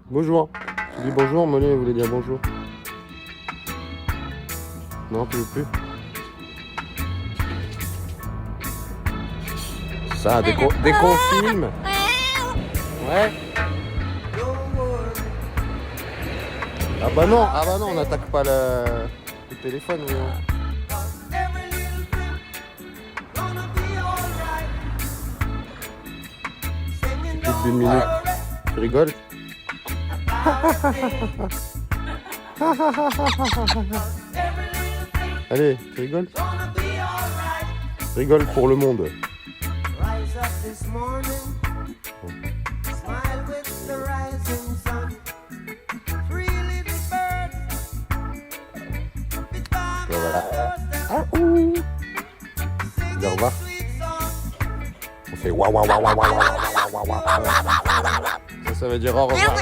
Bonjour. Tu dis bonjour, Molly voulait dire bonjour. Non, tu veux plus. Ça, dès qu'on filme. Ouais. Ah bah non, on n'attaque pas le téléphone. Plus d'une minute. Tu rigoles? Allez, tu rigoles? Rigole pour le monde. Voilà. Ah, ouh. Dis au revoir. On fait waouh waouh waouh waouh waouh waouh waouh waouh. Ça veut dire au revoir.